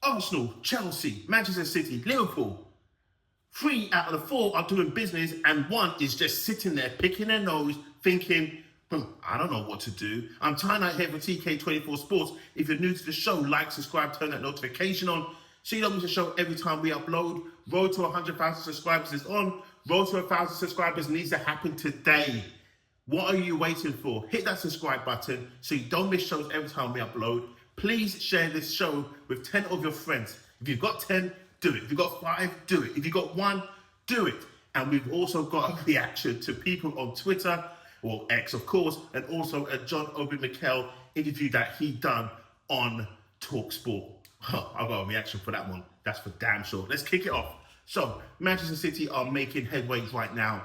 Arsenal, Chelsea, Manchester City, Liverpool. 3 out of the 4 are doing business, and 1 is just sitting there picking their nose, thinking, I don't know what to do. I'm Tying out here for TK24 Sports. If you're new to the show, like, subscribe, turn that notification on so you don't miss a show every time we upload. Road to 100,000 subscribers is on. Road to 1,000 subscribers needs to happen today. What are you waiting for? Hit that subscribe button so you don't miss shows every time we upload. Please share this show with 10 of your friends. If you've got 10, do it. If you've got 5, do it. If you've got 1, do it. And we've also got a reaction to people on Twitter, or X of course, and also a John Obi Mikel interview that he done on TalkSport. I've got a reaction for that one. That's for damn sure. Let's kick it off. So, Manchester City are making headways right now.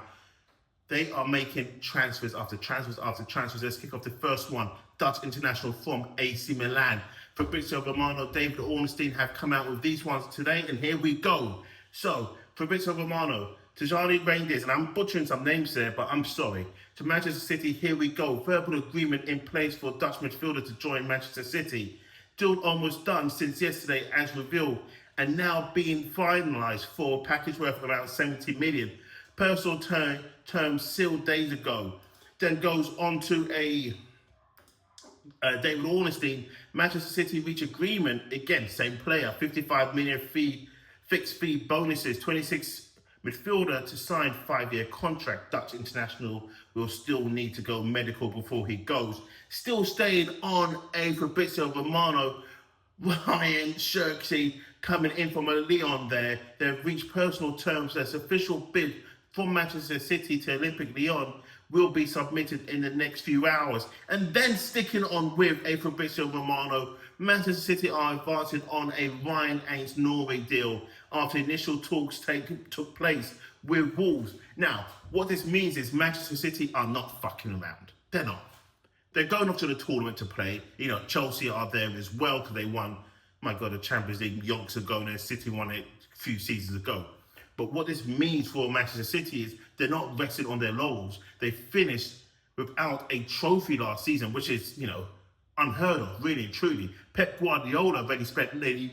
They are making transfers after transfers after transfers. Let's kick off the first one. Dutch international from AC Milan. Fabrizio Romano, David Ornstein have come out with these ones today, and here we go. So, Fabrizio Romano, Tijani Rangers, and I'm butchering some names there, but I'm sorry. To Manchester City, here we go. Verbal agreement in place for Dutch midfielder to join Manchester City. Deal almost done since yesterday as revealed, and now being finalised for a package worth around 70 million. Personal terms sealed days ago. Then goes on to David Ornstein. Manchester City reach agreement, again, same player, 55 million fee, fixed fee bonuses, 26 midfielder to sign 5-year contract. Dutch international will still need to go medical before he goes. Still staying on a Fabrizio Romano, Ryan Shirksey coming in from a Lyon there. They've reached personal terms. There's official bid from Manchester City to Olympic Lyon will be submitted in the next few hours. And then sticking on with a Fabrizio Romano, Manchester City are advancing on a Ryan Ains-Norway deal after initial talks took place with Wolves. Now, what this means is Manchester City are not fucking around. They're not. They're going off to the tournament to play. You know, Chelsea are there as well because they won, my God, the Champions League yonks ago, and City won it a few seasons ago. But what this means for Manchester City is they're not resting on their laurels. They finished without a trophy last season, which is, you know, unheard of, really and truly. Pep Guardiola already spent nearly,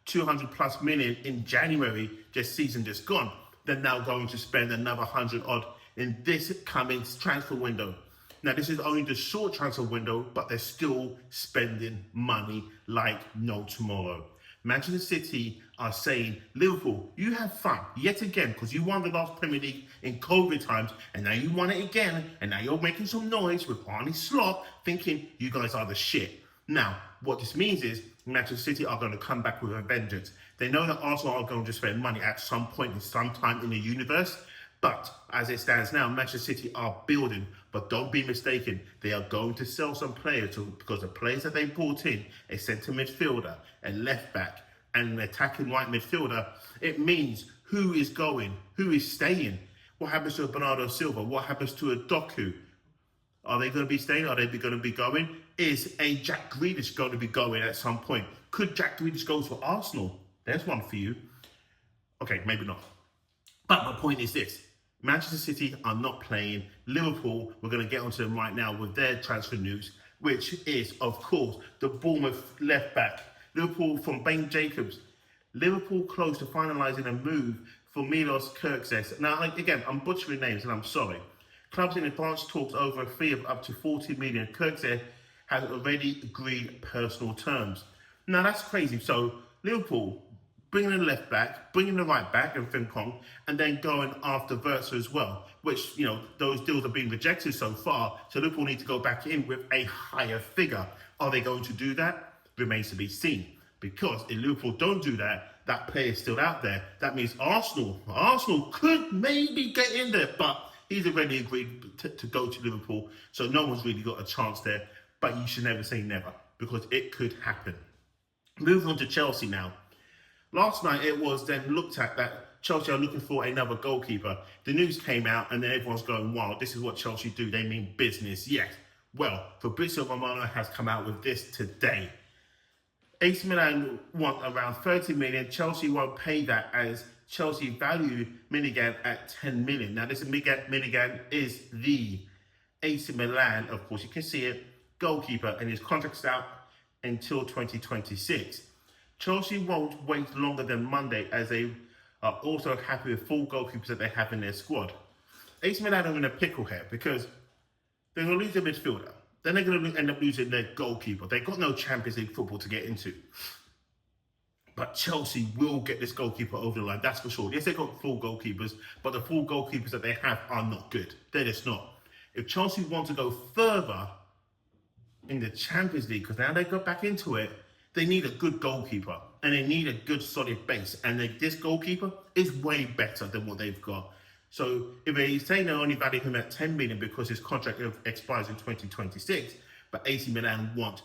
200 plus million in January, season just gone. They're now going to spend another 100 odd in this coming transfer window. Now, this is only the short transfer window, but they're still spending money like no tomorrow. Manchester City are saying, Liverpool, you have fun yet again because you won the last Premier League in COVID times, and now you won it again, and now you're making some noise with Arne Slot thinking you guys are the shit. Now, what this means is Manchester City are going to come back with a vengeance. They know that Arsenal are going to spend money at some point in some time in the universe, but as it stands now, Manchester City are building. But don't be mistaken, they are going to sell some players because the players that they brought in, a centre midfielder, a left back, and an attacking right midfielder, it means who is going, who is staying. What happens to a Bernardo Silva? What happens to a Doku? Are they going to be staying? Are they going to be going? Is a Jack Grealish going to be going at some point? Could Jack Grealish go to Arsenal? There's one for you. Okay, maybe not. But my point is this. Manchester City are not playing. Liverpool, we're going to get onto them right now with their transfer news, which is, of course, the Bournemouth left back. Liverpool from Ben Jacobs. Liverpool close to finalising a move for Milos Kirkzes. Now, again, I'm butchering names and I'm sorry. Clubs in advanced talks over a fee of up to 40 million. Kirkzes has already agreed personal terms. Now, that's crazy. So, Liverpool bringing the left back, bringing the right back and Fincon, and then going after Versa as well, which, you know, those deals have been rejected so far, so Liverpool need to go back in with a higher figure. Are they going to do that? Remains to be seen. Because if Liverpool don't do that, that player is still out there. That means Arsenal could maybe get in there, but he's already agreed to go to Liverpool, so no one's really got a chance there, but you should never say never, because it could happen. Moving on to Chelsea now. Last night it was then looked at that Chelsea are looking for another goalkeeper. The news came out and then everyone's going, wow, this is what Chelsea do. They mean business. Yes. Well, Fabrizio Romano has come out with this today. AC Milan want around 30 million. Chelsea won't pay that as Chelsea value Minigan at 10 million. Now, this Minigan is the AC Milan, of course, you can see it, goalkeeper, and his contract's out until 2026. Chelsea won't wait longer than Monday as they are also happy with full goalkeepers that they have in their squad. AC Milan are in a pickle here because they're going to lose their midfielder. Then they're going to end up losing their goalkeeper. They've got no Champions League football to get into. But Chelsea will get this goalkeeper over the line, that's for sure. Yes, they've got full goalkeepers, but the full goalkeepers that they have are not good. They're just not. If Chelsea want to go further in the Champions League, because now they go back into it, they need a good goalkeeper and they need a good solid base. And this goalkeeper is way better than what they've got. So if they say they only value him at 10 million because his contract expires in 2026, but AC Milan want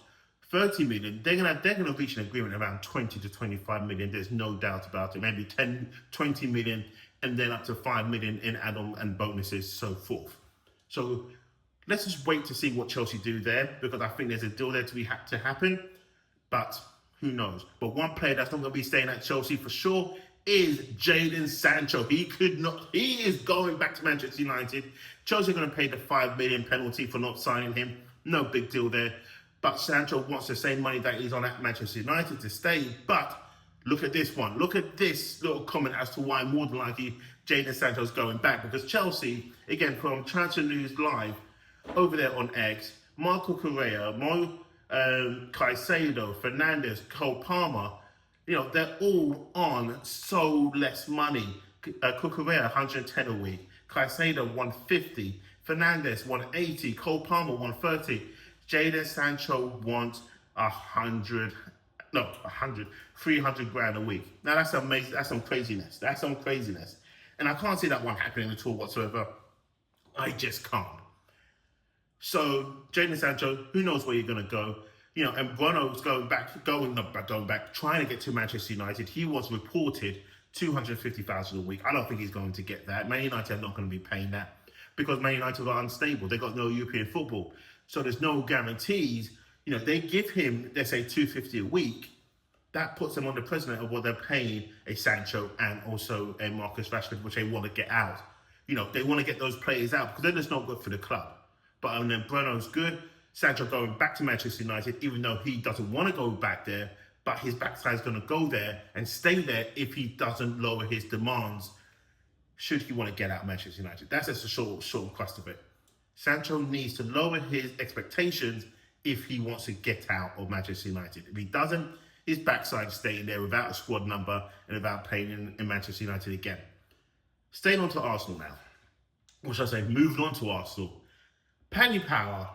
30 million, they're gonna reach an agreement around 20 to 25 million. There's no doubt about it. Maybe 10, 20 million, and then up to 5 million in add-on and bonuses, so forth. So let's just wait to see what Chelsea do there, because I think there's a deal there to happen. But who knows? But one player that's not going to be staying at Chelsea for sure is Jadon Sancho. He is going back to Manchester United. Chelsea are going to pay the 5 million penalty for not signing him. No big deal there. But Sancho wants the same money that he's on at Manchester United to stay. But look at this one. Look at this little comment as to why more than likely Jadon Sancho's going back. Because Chelsea, again, from Transfer News Live, over there on X, Marco Correa, Caicedo, Fernandes, Cole Palmer, they're all on so less money. Correa, 110 a week. Caicedo, 150. Fernandes, 180. Cole Palmer, 130. Jadon Sancho wants 300 grand a week. Now that's amazing. That's some craziness. And I can't see that one happening at all whatsoever. I just can't. So Jadon Sancho, who knows where you're going to go? And Bruno's trying to get to Manchester United. He was reported 250,000 a week. I don't think he's going to get that. Man United are not going to be paying that because Man United are unstable. They got no European football. So there's no guarantees. They give him, let's say, 250 a week. That puts them on the precedent of what they're paying a Sancho and also a Marcus Rashford, which they want to get out. They want to get those players out because they're just not good for the club. But then Bruno's good. Sancho going back to Manchester United, even though he doesn't want to go back there, but his backside's going to go there and stay there if he doesn't lower his demands, should he want to get out of Manchester United. That's just a short crust of it. Sancho needs to lower his expectations if he wants to get out of Manchester United. If he doesn't, his backside staying there without a squad number and without playing in Manchester United again. Staying on to Arsenal now. Or should I say, moving on to Arsenal. Paddy Power.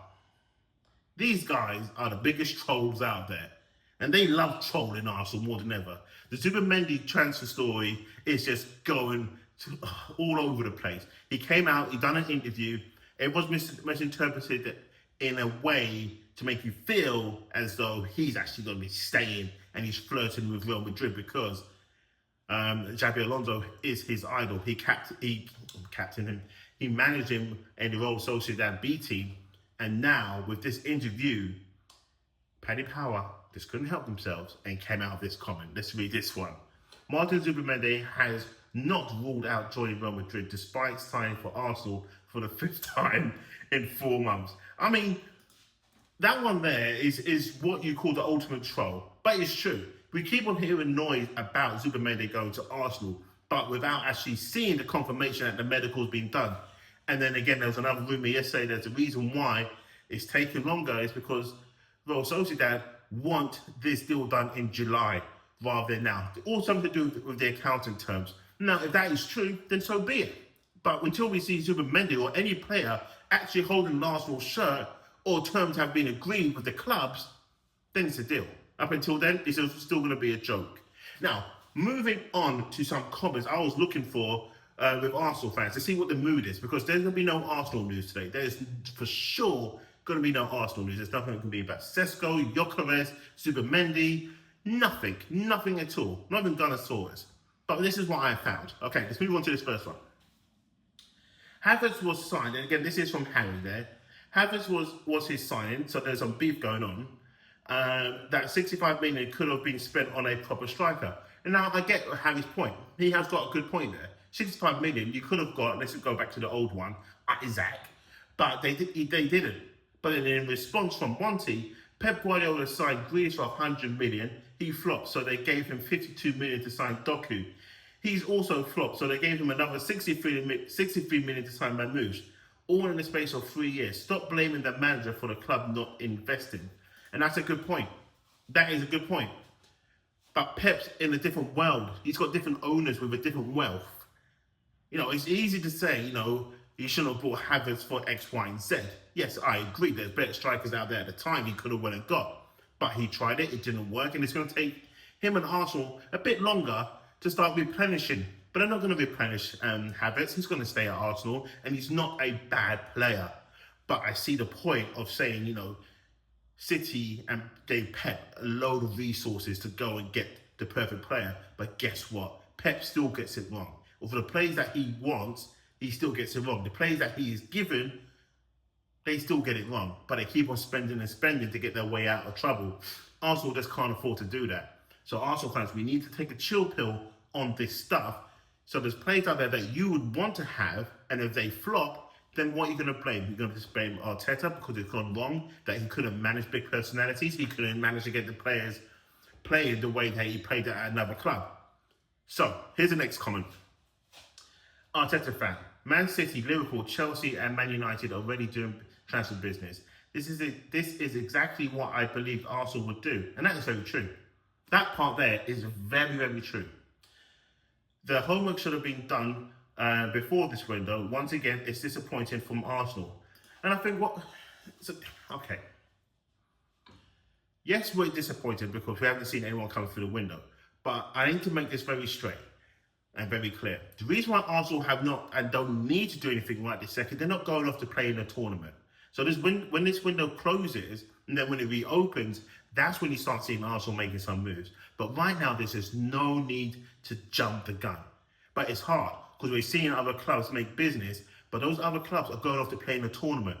These guys are the biggest trolls out there. And they love trolling Arsenal more than ever. The Zubimendi transfer story is just going all over the place. He came out, he done an interview. It was misinterpreted in a way to make you feel as though he's actually going to be staying and he's flirting with Real Madrid because Xabi Alonso is his idol. He captained him. He managed him in the Real Sociedad B team. And now, with this interview, Paddy Power just couldn't help themselves and came out of this comment. Let's read this one. Martin Zubimendi has not ruled out joining Real Madrid despite signing for Arsenal for the 5th time in 4 months. I mean, that one there is what you call the ultimate troll. But it's true. We keep on hearing noise about Zubimendi going to Arsenal, but without actually seeing the confirmation that the medical's been done. And then again, there was another rumour yesterday. There's a reason why it's taking longer is because Real Sociedad want this deal done in July rather than now. All something to do with the accounting terms. Now, if that is true, then so be it. But until we see Zubimendi or any player actually holding an Arsenal shirt or terms have been agreed with the clubs, then it's a deal. Up until then, it's still going to be a joke. Now, moving on to some comments I was looking for with Arsenal fans to see what the mood is, because there's going to be no Arsenal news today. There's for sure going to be no Arsenal news. There's nothing that can be about Sesko, Gyökeres, Zubimendi, nothing at all. Not even Gunnosaurus. But this is what I found. Okay, let's move on to this first one. Havertz was signed, and again, this is from Harry there. Havertz was his signing, so there's some beef going on. That 65 million could have been spent on a proper striker. And now I get Harry's point. He has got a good point there. 65 million, you could have got, let's go back to the old one, Isaac. But they didn't. But in response from Monty, Pep Guardiola signed Grealish for 100 million. He flopped, so they gave him 52 million to sign Doku. He's also flopped, so they gave him another 63 million to sign Mamouche, all in the space of 3 years. Stop blaming the manager for the club not investing. And that's a good point. That is a good point. But Pep's in a different world. He's got different owners with a different wealth. You know, it's easy to say, you know, you shouldn't have bought Havertz for X, Y, and Z. Yes, I agree. There's better strikers out there at the time he could have went and got. But he tried it. It didn't work. And it's going to take him and Arsenal a bit longer to start replenishing. But they're not going to replenish Havertz. He's going to stay at Arsenal. And he's not a bad player. But I see the point of saying, you know, City and gave Pep a load of resources to go and get the perfect player. But guess what? Pep still gets it wrong. Or for the players that he wants, he still gets it wrong. The players that he is given, they still get it wrong. But they keep on spending and spending to get their way out of trouble. Arsenal just can't afford to do that. So Arsenal fans, we need to take a chill pill on this stuff. So there's players out there that you would want to have, and if they flop, then what are you going to blame? You're going to just blame Arteta because it's gone wrong, that he couldn't manage big personalities, he couldn't manage to get the players playing the way that he played at another club. So, here's the next comment. Arteta fan. Man City, Liverpool, Chelsea and Man United are already doing transfer business. This is exactly what I believed Arsenal would do. And that is very true. That part there is very, very true. The homework should have been done before this window. Once again, it's disappointing from Arsenal. And I think okay. Yes, we're disappointed because we haven't seen anyone come through the window. But I need to make this very straight and very clear. The reason why Arsenal have not and don't need to do anything right this second, they're not going off to play in a tournament. So when this window closes and then when it reopens, that's when you start seeing Arsenal making some moves. But right now, there's just no need to jump the gun. But it's hard because we're seeing other clubs make business, but those other clubs are going off to play in a tournament.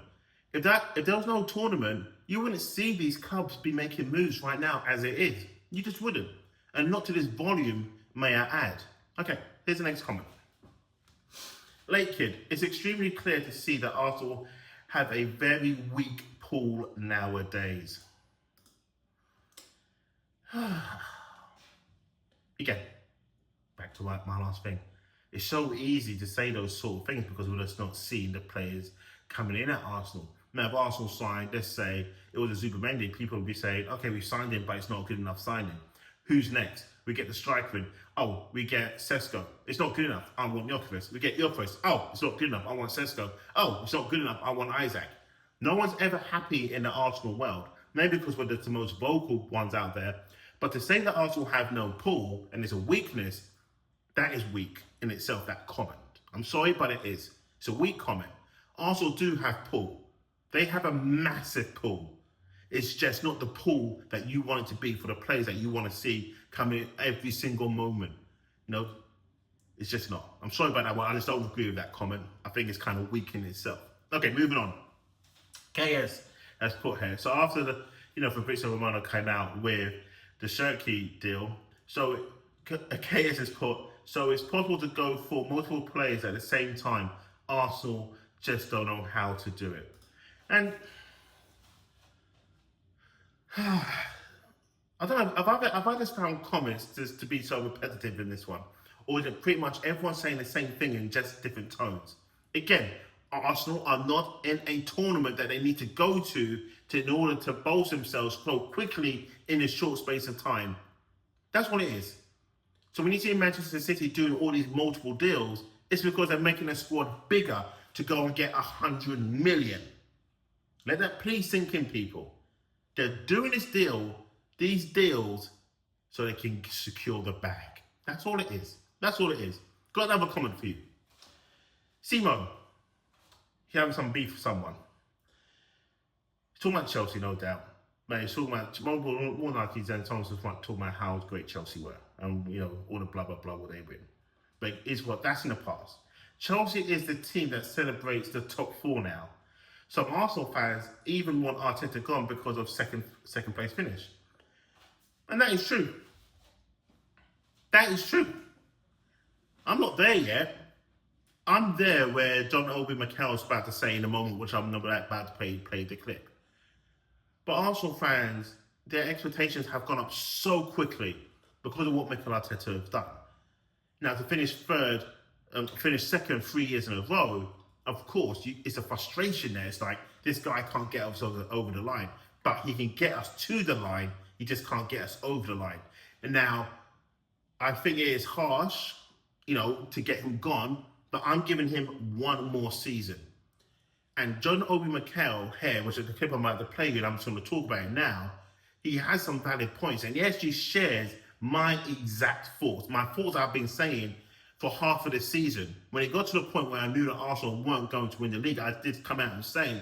If there was no tournament, you wouldn't see these clubs be making moves right now as it is. You just wouldn't. And not to this volume, may I add. Okay, here's the next comment. Late Kid, it's extremely clear to see that Arsenal have a very weak pool nowadays. Again, back to my last thing. It's so easy to say those sort of things because we're just not seeing the players coming in at Arsenal. Now, if Arsenal signed, let's say it was a Zubimendi, people would be saying, okay, we signed him, but it's not a good enough signing. Who's next? We get the striker in. Oh, we get Sesko. It's not good enough. I want Gyökeres. We get Gyökeres. Oh, it's not good enough. I want Sesko. Oh, it's not good enough. I want Isaac. No one's ever happy in the Arsenal world. Maybe because we're the most vocal ones out there. But to say that Arsenal have no pull and it's a weakness, that is weak in itself, that comment. I'm sorry, but it is. It's a weak comment. Arsenal do have pull. They have a massive pull. It's just not the pull that you want it to be for the players that you want to see come in every single moment. You know, it's just not. I'm sorry about that one. I just don't agree with that comment. I think it's kind of weak in itself. Okay, moving on. KS has put here. So after Fabrizio Romano came out with the Shirky deal, so KS has put, so it's possible to go for multiple players at the same time. Arsenal just don't know how to do it. And I don't know, have I just found comments to be so repetitive in this one? Or is it pretty much everyone saying the same thing in just different tones? Again, Arsenal are not in a tournament that they need to go to in order to bolster themselves so quickly in a short space of time. That's what it is. So when you see Manchester City doing all these multiple deals, it's because they're making their squad bigger to go and get 100 million. Let that please sink in, people. They're doing these deals, so they can secure the bag. That's all it is. That's all it is. Got another comment for you. Simo, he's having some beef with someone. He's talking about Chelsea, no doubt. Man, he's talking about, more like he's talking about how great Chelsea were. And, all the blah, blah, blah, what they win. But that's in the past. Chelsea is the team that celebrates the top four now. Some Arsenal fans even want Arteta gone because of second place finish. And that is true. That is true. I'm not there yet. I'm there where John Obi Mikel's about to say in a moment, which I'm not about to play the clip. But Arsenal fans, their expectations have gone up so quickly because of what Mikel Arteta has done. Now, to finish finish second 3 years in a row, of course, it's a frustration there. It's like, this guy can't get us over the line, but he can get us to the line. He just can't get us over the line. And now, I think it is harsh, to get him gone, but I'm giving him one more season. And John Obi Mikel here, which is the clip I'm about to play with, I'm just going to talk about it now, he has some valid points. And he actually shares my exact thoughts. My thoughts I've been saying for half of the season. When it got to the point where I knew that Arsenal weren't going to win the league, I did come out and say,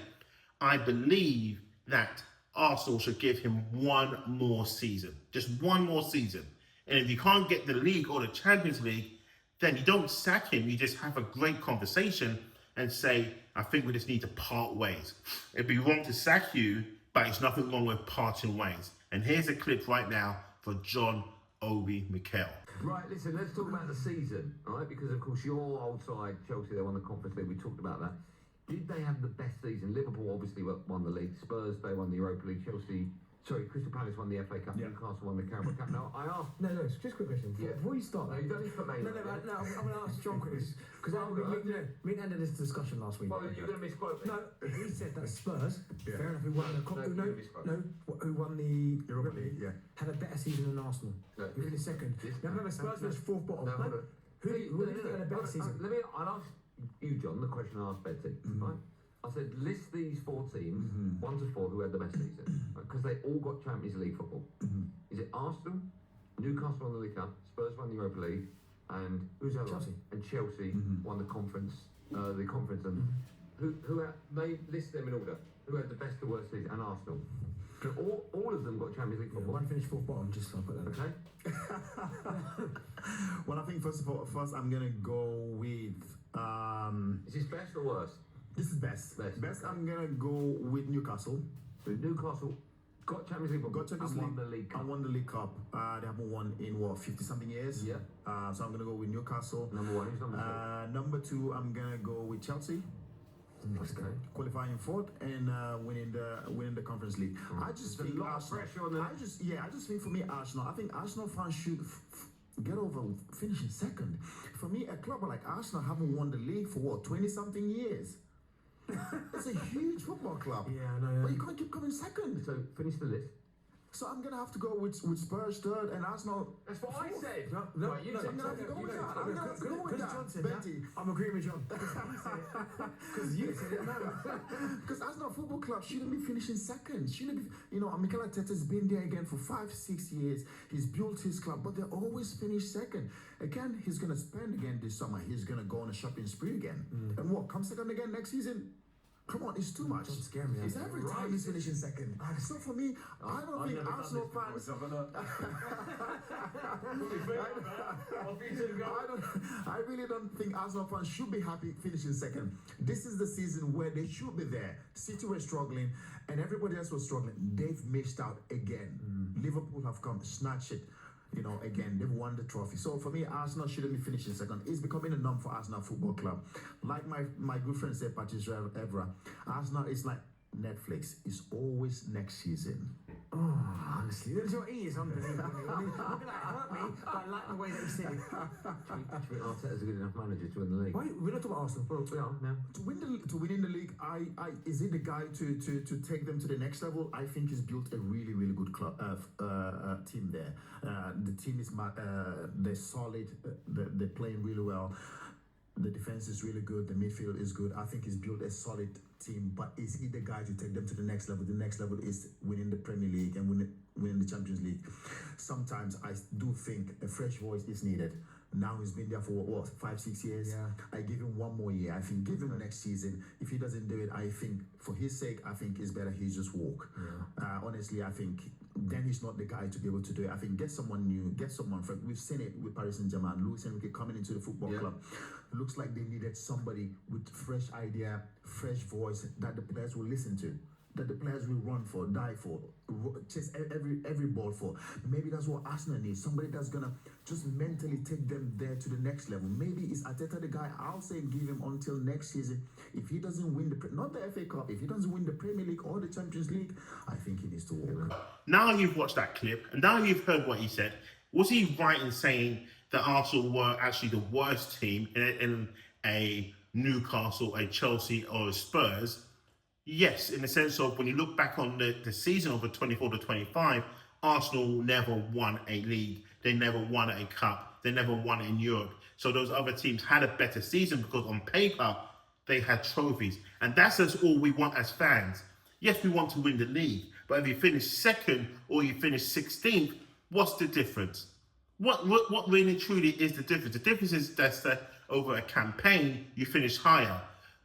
I believe that Arsenal should give him one more season. Just one more season. And if you can't get the league or the Champions League, then you don't sack him. You just have a great conversation and say, I think we just need to part ways. It'd be wrong to sack you, but it's nothing wrong with parting ways. And here's a clip right now for John Obi Mikel. Right, listen, let's talk about the season, all right? Because, of course, your old side, Chelsea, they won the Conference League. We talked about that. Did they have the best season? Liverpool obviously won the league. Spurs, they won the Europa League. Crystal Palace won the FA Cup. Yeah. Newcastle won the Carabao Cup. Now, I asked... No, just a quick question. Before you start that... No, you don't need to put me... No, I'm going to ask John quickly. Because we ended this discussion last week. Well, you're going to misquote me. No, he said that Spurs, fair enough, who won the Cup... who won the Europa League, had a better season than Arsenal. No. Who finished second. Now, remember, Spurs finished fourth bottom. No, who had a better season? I'll ask you, John, the question I asked Betty, right? I said, list these 4 teams, 1 to 4, who had the best season. Because they all got Champions League football. Is it Arsenal, Newcastle won the League Cup, Spurs won the Europa League, and who's the other? Chelsea. And Chelsea won the conference. And who had, they list them in order. Who had the best or worst season? And Arsenal. So all of them got Champions League football. One finished fourth bottom, just so I put that. Okay. Well, I think first I'm gonna go with. Is this best or worst? This is best. Best. I'm gonna go with Newcastle. So Newcastle got Champions League, won the League Cup. And won the League Cup. They haven't won in 50-something years. Yeah. So I'm gonna go with Newcastle. Number 1. Who's number 2? Number 2, I'm gonna go with Chelsea. Okay. Qualifying fourth and winning the Conference League. I just think a lot of pressure on them. I just think for me Arsenal. I think Arsenal fans should get over finishing second. For me, a club like Arsenal haven't won the league for 20-something years. It's a huge football club. Yeah, I know. But you can't keep coming second. So finish the list. So I'm gonna have to go with Spurs third and Arsenal. That's what I said. No, right, you said. I'm gonna have to go with that. I'm gonna have to go with that. John said Betty. I'm agreeing with John. Because you said it. Because Arsenal Football Club shouldn't be finishing second. Shouldn't be. Mikel Arteta's been there again for 5-6 years. He's built his club, but they always finish second. Again, he's gonna spend again this summer. He's gonna go on a shopping spree again. And what? Come second again next season? Come on, it's too much. Don't scare me. It's every time he's finishing second. So for me, I don't think Arsenal fans. I really don't think Arsenal fans should be happy finishing second. This is the season where they should be there. City were struggling, and everybody else was struggling. They've missed out again. Liverpool have come, snatch it. Again, they've won the trophy. So for me, Arsenal shouldn't be finishing second. It's becoming a norm for Arsenal Football Club. Like my good friend said, Patrice Evra, Arsenal is like Netflix. It's always next season. Oh, honestly, your ears unbelievable. I mean, hurt me, but I like the way that you said it. Do you think Arteta's a good enough manager to win the league? Wait, we're not talking about Arsenal. Well, we are now. To win in the league, is it the guy to take them to the next level? I think he's built a really, really good club team there. The team is they're solid. They're playing really well. The defense is really good. The midfield is good. I think he's built a solid team. But is he the guy to take them to the next level? The next level is winning the Premier League and winning the Champions League. Sometimes I do think a fresh voice is needed. Now he's been there for 5-6 years. Yeah. I give him one more year. I think give him next season. If he doesn't do it, I think for his sake, I think it's better he just walk. Yeah. Honestly, I think then he's not the guy to be able to do it. I think get someone new, get someone fresh. We've seen it with Paris Saint-Germain. Luis Enrique coming into the football club. Looks like they needed somebody with fresh idea, fresh voice that the players will listen to. that the players will run for, die for, chase every ball for. Maybe that's what Arsenal needs. Somebody that's gonna just mentally take them there to the next level. Maybe is Arteta the guy? I'll say give him until next season. If he doesn't win not the FA Cup, if he doesn't win the Premier League or the Champions League, I think he needs to walk. Now you've watched that clip, and now you've heard what he said. Was he right in saying that Arsenal were actually the worst team in a Newcastle, a Chelsea, or a Spurs? Yes, in the sense of when you look back on the season of the 24 to 25, Arsenal never won a league. They never won a cup. They never won in Europe. So those other teams had a better season because on paper, they had trophies. And that's just all we want as fans. Yes, we want to win the league. But if you finish second or you finish 16th, what's the difference? What really truly is the difference? The difference is that over a campaign, you finish higher.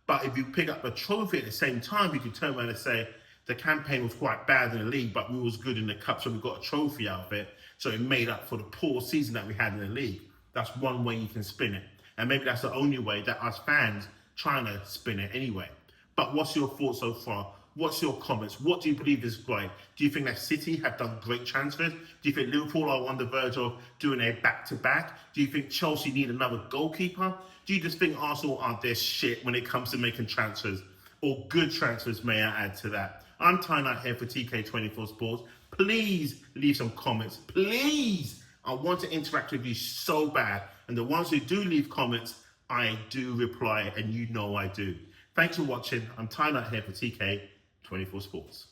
But if you pick up a trophy at the same time, you can turn around and say the campaign was quite bad in the league, but we was good in the cup, so we got a trophy out of it. So it made up for the poor season that we had in the league. That's one way you can spin it. And maybe that's the only way that us fans trying to spin it anyway. But what's your thoughts so far? What's your comments? What do you believe is right? Do you think that City have done great transfers? Do you think Liverpool are on the verge of doing a back-to-back? Do you think Chelsea need another goalkeeper? Do you just think Arsenal are their shit when it comes to making transfers? Or good transfers, may I add to that? I'm tying out here for TK24 Sports. Please leave some comments. Please! I want to interact with you so bad. And the ones who do leave comments, I do reply, and you know I do. Thanks for watching. I'm tying out here for TK24 Sports.